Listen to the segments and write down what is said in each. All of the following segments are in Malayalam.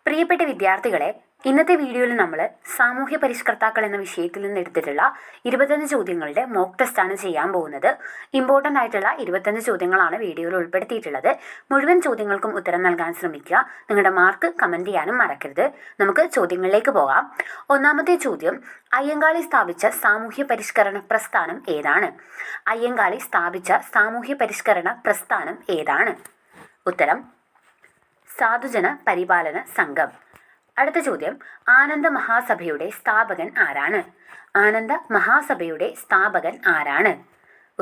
പ്രിയപ്പെട്ട വിദ്യാർത്ഥികളെ, ഇന്നത്തെ വീഡിയോയിൽ നമ്മൾ സാമൂഹ്യ പരിഷ്കർത്താക്കൾ എന്ന വിഷയത്തിൽ നിന്ന് എടുത്തിട്ടുള്ള 25 ചോദ്യങ്ങളുടെ മോക്ക് ടെസ്റ്റാണ് ചെയ്യാൻ പോകുന്നത്. ഇമ്പോർട്ടൻ്റ് ആയിട്ടുള്ള 25 ചോദ്യങ്ങളാണ് വീഡിയോയിൽ ഉൾപ്പെടുത്തിയിട്ടുള്ളത്. മുഴുവൻ ചോദ്യങ്ങൾക്കും ഉത്തരം നൽകാൻ ശ്രമിക്കുക. നിങ്ങളുടെ മാർക്ക് കമൻറ്റ് ചെയ്യാനും മറക്കരുത്. നമുക്ക് ചോദ്യങ്ങളിലേക്ക് പോകാം. ഒന്നാമത്തെ ചോദ്യം, അയ്യങ്കാളി സ്ഥാപിച്ച സാമൂഹ്യ പരിഷ്കരണ പ്രസ്ഥാനം ഏതാണ്? അയ്യങ്കാളി സ്ഥാപിച്ച സാമൂഹ്യ പരിഷ്കരണ പ്രസ്ഥാനം ഏതാണ്? ഉത്തരം സാധുജന പരിപാലന സംഘം. അടുത്ത ചോദ്യം, ആനന്ദ മഹാസഭയുടെ സ്ഥാപകൻ ആരാണ്? ആനന്ദ മഹാസഭയുടെ സ്ഥാപകൻ ആരാണ്?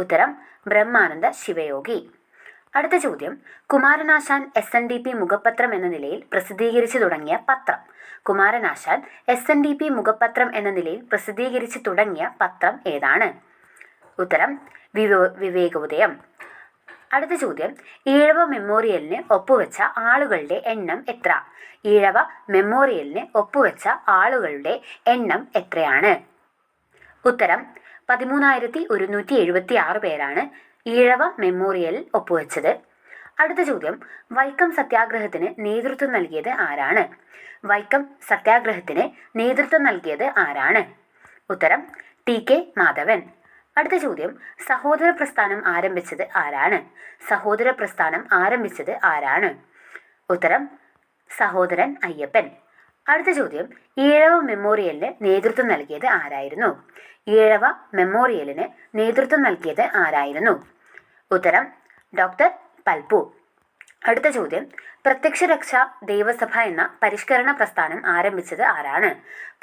ഉത്തരം ബ്രഹ്മാനന്ദ ശിവയോഗി. അടുത്ത ചോദ്യം, കുമാരനാശാൻ SNDP മുഖപത്രം എന്ന നിലയിൽ പ്രസിദ്ധീകരിച്ചു തുടങ്ങിയ പത്രം. കുമാരനാശാൻ SNDP മുഖപത്രം എന്ന നിലയിൽ പ്രസിദ്ധീകരിച്ചു തുടങ്ങിയ പത്രം ഏതാണ്? ഉത്തരം വിവേകോദയം. അടുത്ത ചോദ്യം, ഈഴവ മെമ്മോറിയലിന് ഒപ്പുവെച്ച ആളുകളുടെ എണ്ണം എത്ര? ഈഴവ മെമ്മോറിയലിന് ഒപ്പുവെച്ച ആളുകളുടെ എണ്ണം എത്രയാണ്? ഉത്തരം 13,176 പേരാണ് ഈഴവ മെമ്മോറിയലിൽ ഒപ്പുവെച്ചത്. അടുത്ത ചോദ്യം, വൈക്കം സത്യാഗ്രഹത്തിന് നേതൃത്വം നൽകിയത് ആരാണ്? വൈക്കം സത്യാഗ്രഹത്തിന് നേതൃത്വം നൽകിയത് ആരാണ്? ഉത്തരം TK മാധവൻ. അടുത്ത ചോദ്യം, സഹോദര പ്രസ്ഥാനം ആരംഭിച്ചത് ആരാണ്? സഹോദര പ്രസ്ഥാനം ആരംഭിച്ചത് ആരാണ്? ഉത്തരം സഹോദരൻ അയ്യപ്പൻ. അടുത്ത ചോദ്യം, ഈഴവ മെമ്മോറിയലിന് നേതൃത്വം നൽകിയത് ആരായിരുന്നു? ഈഴവ മെമ്മോറിയലിന് നേതൃത്വം നൽകിയത് ആരായിരുന്നു? ഉത്തരം ഡോക്ടർ പൽപ്പു. അടുത്ത ചോദ്യം, പ്രത്യക്ഷരക്ഷാ ദൈവസഭ എന്ന പരിഷ്കരണ പ്രസ്ഥാനം ആരംഭിച്ചത് ആരാണ്?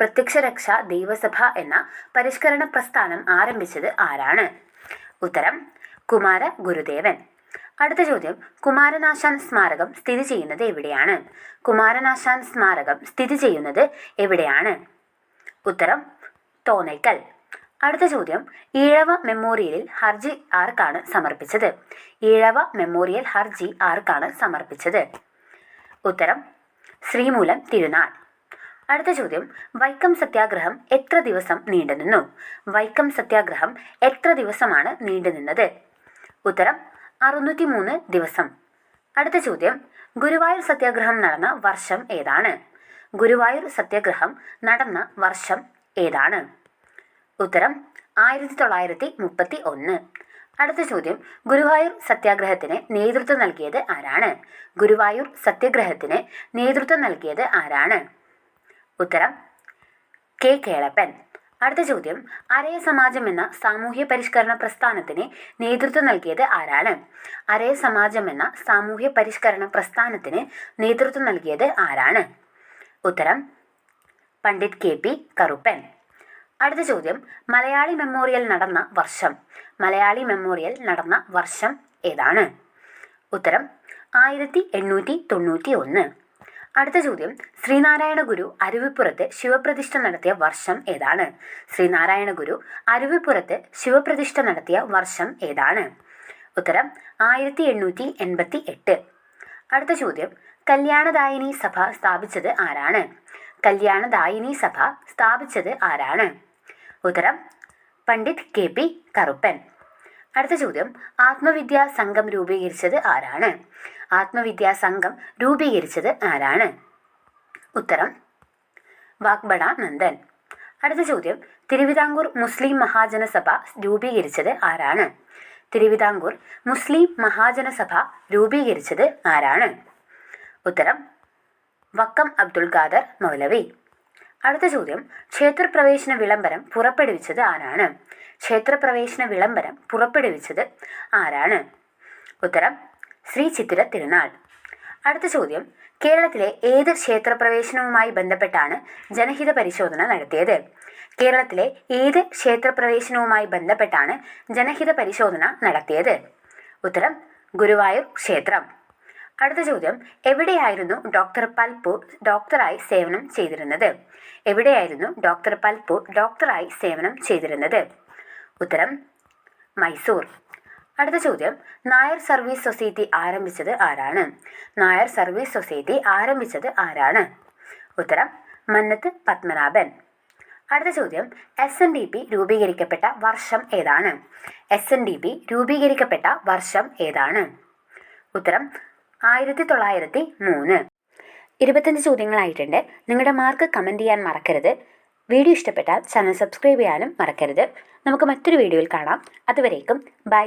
പ്രത്യക്ഷരക്ഷാ ദൈവസഭ എന്ന പരിഷ്കരണ പ്രസ്ഥാനം ആരംഭിച്ചത് ആരാണ്? ഉത്തരം കുമാര ഗുരുദേവൻ. അടുത്ത ചോദ്യം, കുമാരനാശാൻ സ്മാരകം സ്ഥിതി ചെയ്യുന്നത് എവിടെയാണ്? കുമാരനാശാൻ സ്മാരകം സ്ഥിതി ചെയ്യുന്നത് എവിടെയാണ്? ഉത്തരം തോന്നയ്ക്കൽ. അടുത്ത ചോദ്യം, ഈഴവ മെമ്മോറിയലിൽ ഹർജി ആർക്കാണ് സമർപ്പിച്ചത്? ഈഴവ മെമ്മോറിയൽ ഹർജി ആർക്കാണ് സമർപ്പിച്ചത്? ഉത്തരം ശ്രീമൂലം തിരുനാൾ. അടുത്ത ചോദ്യം, വൈക്കം സത്യാഗ്രഹം എത്ര ദിവസം നീണ്ടുനിന്നു? വൈക്കം സത്യാഗ്രഹം എത്ര ദിവസമാണ് നീണ്ടുനിന്നത്? ഉത്തരം 603 ദിവസം. അടുത്ത ചോദ്യം, ഗുരുവായൂർ സത്യാഗ്രഹം നടന്ന വർഷം ഏതാണ്? ഗുരുവായൂർ സത്യാഗ്രഹം നടന്ന വർഷം ഏതാണ്? ഉത്തരം 1931. അടുത്ത ചോദ്യം, ഗുരുവായൂർ സത്യാഗ്രഹത്തിന് നേതൃത്വം നൽകിയത് ആരാണ്? ഗുരുവായൂർ സത്യാഗ്രഹത്തിന് നേതൃത്വം നൽകിയത് ആരാണ്? ഉത്തരം K കേളപ്പൻ. അടുത്ത ചോദ്യം, അരയ സമാജം എന്ന സാമൂഹ്യ പരിഷ്കരണ പ്രസ്ഥാനത്തിന് നേതൃത്വം നൽകിയത് ആരാണ്? അരയ സമാജം എന്ന സാമൂഹ്യ പരിഷ്കരണ പ്രസ്ഥാനത്തിന് നേതൃത്വം നൽകിയത് ആരാണ്? ഉത്തരം പണ്ഡിറ്റ് KP കറുപ്പൻ. അടുത്ത ചോദ്യം, മലയാളി മെമ്മോറിയൽ നടന്ന വർഷം. മലയാളി മെമ്മോറിയൽ നടന്ന വർഷം ഏതാണ്? ഉത്തരം 1891. അടുത്ത ചോദ്യം, ശ്രീനാരായണ ഗുരു അരുവിപ്പുറത്ത് ശിവപ്രതിഷ്ഠ നടത്തിയ വർഷം ഏതാണ്? ശ്രീനാരായണ ഗുരു അരുവിപ്പുറത്ത് ശിവപ്രതിഷ്ഠ നടത്തിയ വർഷം ഏതാണ്? ഉത്തരം 1888. അടുത്ത ചോദ്യം, കല്യാണദായിനി സഭ സ്ഥാപിച്ചത് ആരാണ്? കല്യാണദായിനി സഭ സ്ഥാപിച്ചത് ആരാണ്? ഉത്തരം പണ്ഡിറ്റ് KP കറുപ്പൻ. അടുത്ത ചോദ്യം, ആത്മവിദ്യാ സംഘം രൂപീകരിച്ചത് ആരാണ്? ആത്മവിദ്യാ സംഘം രൂപീകരിച്ചത് ആരാണ്? ഉത്തരം വാഗ്ബട നന്ദൻ. അടുത്ത ചോദ്യം, തിരുവിതാംകൂർ മുസ്ലിം മഹാജനസഭ രൂപീകരിച്ചത് ആരാണ്? തിരുവിതാംകൂർ മുസ്ലിം മഹാജനസഭ രൂപീകരിച്ചത് ആരാണ്? ഉത്തരം വക്കം അബ്ദുൽ ഖാദർ മൗലവി. അടുത്ത ചോദ്യം, ക്ഷേത്രപ്രവേശന വിളംബരം പുറപ്പെടുവിച്ചത് ആരാണ്? ക്ഷേത്രപ്രവേശന വിളംബരം പുറപ്പെടുവിച്ചത് ആരാണ്? ഉത്തരം ശ്രീ ചിത്തിര തിരുനാൾ. അടുത്ത ചോദ്യം, കേരളത്തിലെ ഏത് ക്ഷേത്രപ്രവേശനവുമായി ബന്ധപ്പെട്ടാണ് ജനഹിത പരിശോധന നടത്തിയത്? കേരളത്തിലെ ഏത് ക്ഷേത്രപ്രവേശനവുമായി ബന്ധപ്പെട്ടാണ് ജനഹിത പരിശോധന നടത്തിയത്? ഉത്തരം ഗുരുവായൂർ ക്ഷേത്രം. അടുത്ത ചോദ്യം, എവിടെയായിരുന്നു ഡോക്ടർ പൽപ്പു ഡോക്ടറായി സേവനം ചെയ്തിരുന്നത്? എവിടെയായിരുന്നു ഡോക്ടർ പൽപ്പു ഡോക്ടറായി സേവനം ചെയ്തിരുന്നത്? ഉത്തരം മൈസൂർ. അടുത്ത ചോദ്യം, നായർ സർവീസ് സൊസൈറ്റി ആരംഭിച്ചത് ആരാണ്? നായർ സർവീസ് സൊസൈറ്റി ആരംഭിച്ചത് ആരാണ്? ഉത്തരം മന്നത്ത് പത്മനാഭൻ. അടുത്ത ചോദ്യം, SNDP രൂപീകരിക്കപ്പെട്ട വർഷം ഏതാണ്? SNDP രൂപീകരിക്കപ്പെട്ട വർഷം ഏതാണ്? ഉത്തരം 1903. 25 ചോദ്യങ്ങളായിട്ടുണ്ട്. നിങ്ങളുടെ മാർക്ക് കമൻറ്റ് ചെയ്യാൻ മറക്കരുത്. വീഡിയോ ഇഷ്ടപ്പെട്ടാൽ ചാനൽ സബ്സ്ക്രൈബ് ചെയ്യാനും മറക്കരുത്. നമുക്ക് മറ്റൊരു വീഡിയോയിൽ കാണാം. അതുവരേക്കും ബൈ.